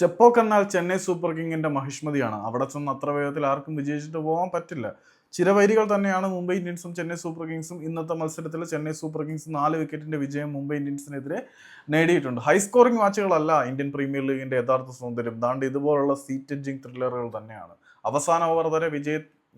ചെപ്പോക്ക് എന്നാൽ ചെന്നൈ സൂപ്പർ കിങ്ങിന്റെ മഹിഷ്മതിയാണ്. അവിടെ ചെന്ന് അത്ര വേഗത്തിൽ ആർക്കും വിജയിച്ചിട്ട് പോകാൻ പറ്റില്ല. ചിരവൈരികൾ തന്നെയാണ് മുംബൈ ഇന്ത്യൻസും ചെന്നൈ സൂപ്പർ കിങ്സും. ഇന്നത്തെ മത്സരത്തിൽ ചെന്നൈ സൂപ്പർ കിങ്സ് 4 വിക്കറ്റിന്റെ വിജയം മുംബൈ ഇന്ത്യൻസിനെതിരെ നേടിയിട്ടുണ്ട്. ഹൈ സ്കോറിംഗ് മാച്ചുകളല്ല ഇന്ത്യൻ പ്രീമിയർ ലീഗിന്റെ യഥാർത്ഥ സൗന്ദര്യം. ദാണ്ട് ഇതുപോലുള്ള സീറ്റ് എഡ്ജിംഗ് ത്രില്ലറുകൾ തന്നെയാണ്. അവസാന ഓവർ വരെ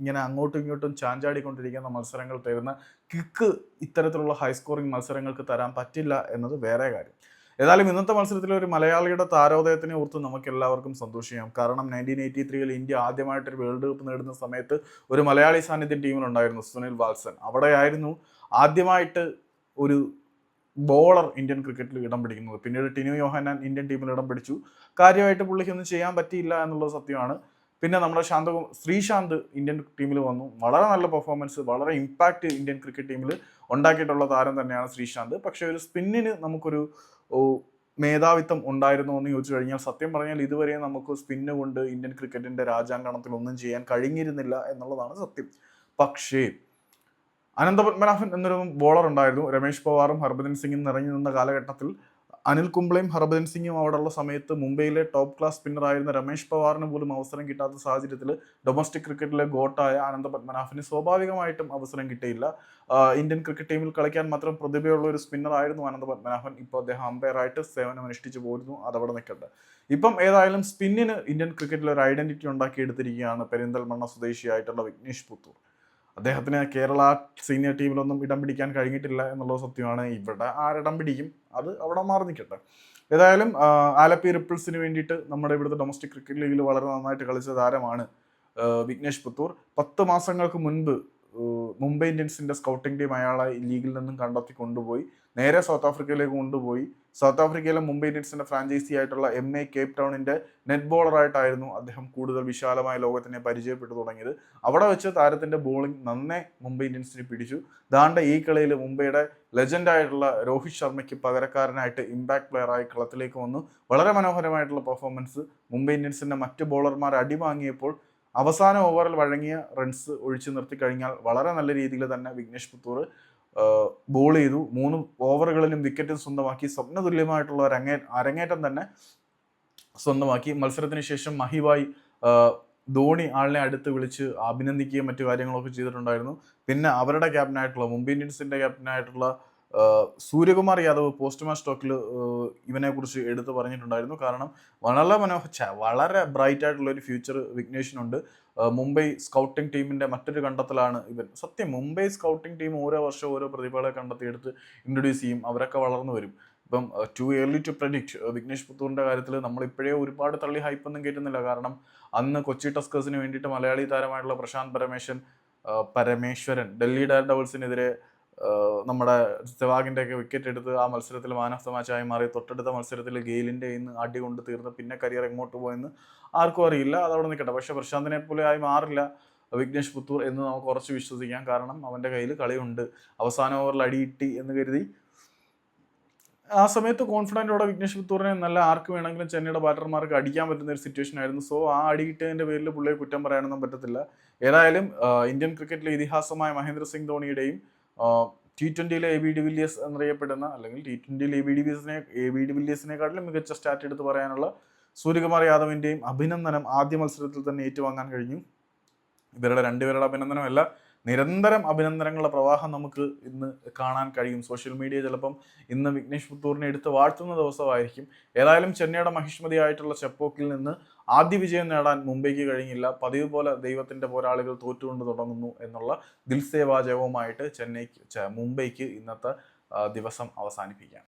ഇങ്ങനെ അങ്ങോട്ടും ഇങ്ങോട്ടും ചാഞ്ചാടിക്കൊണ്ടിരിക്കുന്ന മത്സരങ്ങൾ തരുന്ന കിക്ക് ഇത്തരത്തിലുള്ള ഹൈ സ്കോറിംഗ് മത്സരങ്ങൾക്ക് തരാൻ പറ്റില്ല എന്നത് വേറെ കാര്യം. ഏതായാലും ഇന്നത്തെ മത്സരത്തിൽ ഒരു മലയാളിയുടെ താരോദയത്തിനെ ഓർത്ത് നമുക്ക് എല്ലാവർക്കും സന്തോഷിക്കാം. കാരണം 1983 ഇന്ത്യ ആദ്യമായിട്ടൊരു വേൾഡ് കപ്പ് നേടുന്ന സമയത്ത് ഒരു മലയാളി സാന്നിധ്യം ടീമിലുണ്ടായിരുന്നു, സുനിൽ വാത്സൻ. അവിടെയായിരുന്നു ആദ്യമായിട്ട് ഒരു ബോളർ ഇന്ത്യൻ ക്രിക്കറ്റിൽ ഇടം പിടിക്കുന്നത്. പിന്നീട് ടിനു യോഹന്നാൻ ഇന്ത്യൻ ടീമിൽ ഇടം പിടിച്ചു. കാര്യമായിട്ട് പുള്ളിക്കൊന്നും ചെയ്യാൻ പറ്റിയില്ല എന്നുള്ളത് സത്യമാണ്. പിന്നെ നമ്മുടെ ശ്രീശാന്ത് ഇന്ത്യൻ ടീമിൽ വന്നു. വളരെ നല്ല പെർഫോമൻസ്, വളരെ ഇമ്പാക്റ്റ് ഇന്ത്യൻ ക്രിക്കറ്റ് ടീമിൽ ഉണ്ടാക്കിയിട്ടുള്ള താരം തന്നെയാണ് ശ്രീശാന്ത്. പക്ഷെ ഒരു സ്പിന്നിന് നമുക്കൊരു മേധാവിത്വം ഉണ്ടായിരുന്നോ എന്ന് ചോദിച്ചു കഴിഞ്ഞാൽ സത്യം പറഞ്ഞാൽ ഇതുവരെ നമുക്ക് സ്പിന്ന് കൊണ്ട് ഇന്ത്യൻ ക്രിക്കറ്റിന്റെ രാജാങ്കണത്തിൽ ഒന്നും ചെയ്യാൻ കഴിഞ്ഞിരുന്നില്ല എന്നുള്ളതാണ് സത്യം. പക്ഷേ അനന്തപത്മനാഭൻ എന്നൊരു ബോളർ ഉണ്ടായിരുന്നു. രമേഷ് പവാറും ഹർഭജൻ സിംഗും നിറഞ്ഞു നിന്ന കാലഘട്ടത്തിൽ അനിൽ കുംബ്ലെയും ഹർഭജൻ സിംഗും അവിടെയുള്ള സമയത്ത് മുംബൈയിലെ ടോപ്പ് ക്ലാസ് സ്പിന്നറായിരുന്ന രമേഷ് പവാറിന് പോലും അവസരം കിട്ടാത്ത സാഹചര്യത്തിൽ ഡൊമസ്റ്റിക് ക്രിക്കറ്റിലെ ഗോട്ടായ അനന്തപത്മനാഭന് സ്വാഭാവികമായിട്ടും അവസരം കിട്ടിയില്ല. ഇന്ത്യൻ ക്രിക്കറ്റ് ടീമിൽ കളിക്കാൻ മാത്രം പ്രതിഭയുള്ള ഒരു സ്പിന്നർ ആയിരുന്നു അനന്തപത്മനാഭൻ. ഇപ്പോൾ അദ്ദേഹം അമ്പയറായിട്ട് സേവനം അനുഷ്ഠിച്ചു പോരുന്നു. അതവിടെ നിൽക്കട്ടെ. ഇപ്പം ഏതായാലും സ്പിന്നിന് ഇന്ത്യൻ ക്രിക്കറ്റിൽ ഒരു ഐഡന്റിറ്റി ഉണ്ടാക്കിയെടുത്തിരിക്കുകയാണ് പെരിന്തൽമണ്ണ സ്വദേശിയായിട്ടുള്ള വിഘ്നേഷ് പുത്തൂർ. അദ്ദേഹത്തിന് കേരള സീനിയർ ടീമിലൊന്നും ഇടം പിടിക്കാൻ കഴിഞ്ഞിട്ടില്ല എന്നുള്ളത് സത്യമാണ്. ഇവിടെ ആരിടം പിടിക്കും, അത് അവിടെ മാറി നിൽക്കട്ടെ. ഏതായാലും ആലപ്പി റിപ്പിൾസിന് വേണ്ടിയിട്ട് നമ്മുടെ ഇവിടുത്തെ ഡൊമസ്റ്റിക് ക്രിക്കറ്റ് ലീഗിൽ വളരെ നന്നായിട്ട് കളിച്ച താരമാണ് വിഘ്നേഷ് പുത്തൂർ. 10 മാസങ്ങൾക്ക് മുൻപ് മുംബൈ ഇന്ത്യൻസിന്റെ സ്കൗട്ടിംഗ് ടീം അയാളെ ലീഗിൽ നിന്നും കണ്ടെത്തി കൊണ്ടുപോയി നേരെ സൗത്ത് ആഫ്രിക്കയിലേക്ക് കൊണ്ടുപോയി. സൗത്ത് ആഫ്രിക്കയിലെ മുംബൈ ഇന്ത്യൻസിന്റെ ഫ്രാഞ്ചൈസി ആയിട്ടുള്ള MA കേപ്പ് ടൗണിന്റെ നെറ്റ് ബോളറായിട്ടായിരുന്നു അദ്ദേഹം കൂടുതൽ വിശാലമായ ലോകത്തിനെ പരിചയപ്പെട്ടു തുടങ്ങിയത്. അവിടെ വെച്ച് താരത്തിന്റെ ബോളിംഗ് നന്നേ മുംബൈ ഇന്ത്യൻസിന് പിടിച്ചു. ദാണ്ട ഈ കളിയിൽ മുംബൈയുടെ ലെജൻഡ് ആയിട്ടുള്ള രോഹിത് ശർമ്മയ്ക്ക് പകരക്കാരനായിട്ട് ഇമ്പാക്ട് പ്ലെയറായി കളത്തിലേക്ക് വന്നു. വളരെ മനോഹരമായിട്ടുള്ള പെർഫോമൻസ്. മുംബൈ ഇന്ത്യൻസിന്റെ മറ്റ് ബോളർമാർ അടിവാങ്ങിയപ്പോൾ അവസാന ഓവറിൽ വഴങ്ങിയ റൺസ് ഒഴിച്ചു നിർത്തി കഴിഞ്ഞാൽ വളരെ നല്ല രീതിയിൽ തന്നെ വിഘ്നേഷ് പുത്തൂർ ബോൾ ചെയ്തു. 3 ഓവറുകളിലും വിക്കറ്റും സ്വന്തമാക്കി. സ്വപ്നതുല്യമായിട്ടുള്ള ഒരു അരങ്ങേറ്റം തന്നെ സ്വന്തമാക്കി. മത്സരത്തിന് ശേഷം മഹിബായ് ധോണി ആളിനെ അടുത്ത് വിളിച്ച് അഭിനന്ദിക്കുകയും മറ്റു കാര്യങ്ങളൊക്കെ ചെയ്തിട്ടുണ്ടായിരുന്നു. പിന്നെ അവരുടെ ക്യാപ്റ്റനായിട്ടുള്ള മുംബൈ ഇന്ത്യൻസിന്റെ ക്യാപ്റ്റനായിട്ടുള്ള സൂര്യകുമാർ യാദവ് പോസ്റ്റ് മാച്ച് ടോക്കിൽ ഇവനെ കുറിച്ച് എടുത്തു പറഞ്ഞിട്ടുണ്ടായിരുന്നു. കാരണം വളരെ ബ്രൈറ്റ് ആയിട്ടുള്ള ഒരു ഫ്യൂച്ചർ വിഘ്നേഷിനുണ്ട്. മുംബൈ സ്കൗട്ടിംഗ് ടീമിന്റെ മറ്റൊരു കണ്ടെത്തലാണ് ഇവൻ. സത്യം, മുംബൈ സ്കൗട്ടിംഗ് ടീം ഓരോ വർഷവും ഓരോ പ്രതിഭകളെ കണ്ടെത്തിയെടുത്ത് ഇൻട്രൊഡ്യൂസ് ചെയ്യും. അവരൊക്കെ വളർന്നു വരും. ഇപ്പം too early to predict Vignesh പുത്തൂറിന്റെ കാര്യത്തിൽ നമ്മൾ ഇപ്പോഴേ ഒരുപാട് തള്ളി ഹൈപ്പൊന്നും കേട്ടുന്നില്ല. കാരണം അന്ന് കൊച്ചി ടസ്കേഴ്സിന് വേണ്ടിയിട്ട് മലയാളി താരമായിട്ടുള്ള പ്രശാന്ത് പരമേശ്വരൻ ഡൽഹി ഡയർ ഡബിൾസിനെതിരെ നമ്മുടെ സെവാഗിന്റെ ഒക്കെ വിക്കറ്റ് എടുത്ത് ആ മത്സരത്തിൽ മാൻ ഓഫ് ദ മാച്ചായി മാറി. തൊട്ടടുത്ത മത്സരത്തിൽ ഗെയിലിന്റെ ഇന്ന് അടി കൊണ്ട് തീർന്ന് പിന്നെ കരിയർ എങ്ങോട്ട് പോയെന്ന് ആർക്കും അറിയില്ല. അതവിടെ നിൽക്കട്ടെ. പക്ഷെ പ്രശാന്തിനെ പോലെ ആയി മാറില്ല വിഘ്നേഷ് പുത്തൂർ എന്ന് നമുക്ക് ഉറച്ച് വിശ്വസിക്കാം. കാരണം അവന്റെ കയ്യിൽ കളിയുണ്ട്. അവസാന ഓവറിൽ അടിയിട്ടി എന്ന് കരുതി ആ സമയത്ത് കോൺഫിഡൻറ്റോടെ വിഘ്നേഷ് പുത്തൂറിനെ നല്ല ആർക്ക് വേണമെങ്കിലും ചെന്നൈയുടെ ബാറ്റർമാർക്ക് അടിക്കാൻ പറ്റുന്ന ഒരു സിറ്റുവേഷൻ ആയിരുന്നു. സോ ആ അടിയിട്ടതിന്റെ പേരിൽ പുള്ളിയെ കുറ്റം പറയാനൊന്നും പറ്റത്തില്ല. ഏതായാലും ഇന്ത്യൻ ക്രിക്കറ്റിലെ ഇതിഹാസമായ Mahendra Singh ധോണിയുടെയും T20 AB de Villiers എന്നറിയപ്പെടുന്ന, അല്ലെങ്കിൽ T20 AB de Villiers-നേക്കാട്ടിലും മികച്ച സ്റ്റാറ്റ് എടുത്ത് പറയാനുള്ള സൂര്യകുമാർ യാദവിന്റെയും അഭിനന്ദനം ആദ്യ മത്സരത്തിൽ തന്നെ ഏറ്റുവാങ്ങാൻ കഴിഞ്ഞു. ഇവരുടെ രണ്ടുപേരുടെ അഭിനന്ദനമല്ല, നിരന്തരം അഭിനന്ദനങ്ങളുടെ പ്രവാഹം നമുക്ക് ഇന്ന് കാണാൻ കഴിയും. സോഷ്യൽ മീഡിയ ചിലപ്പം ഇന്ന് വിഘ്നേഷ് പുത്തൂറിനെ എടുത്ത് വാഴ്ത്തുന്ന ദിവസമായിരിക്കും. ഏതായാലും ചെന്നൈയുടെ മഹിഷ്മതിയായിട്ടുള്ള ചെപ്പോക്കിൽ നിന്ന് ആദ്യ വിജയം നേടാൻ മുംബൈക്ക് കഴിഞ്ഞില്ല. പതിവ് പോലെ ദൈവത്തിന്റെ പോരാളികൾ തോറ്റുകൊണ്ട് തുടങ്ങുന്നു എന്നുള്ള ദിൽസേ വാചകവുമായിട്ട് മുംബൈക്ക് ഇന്നത്തെ ദിവസം അവസാനിപ്പിക്കാം.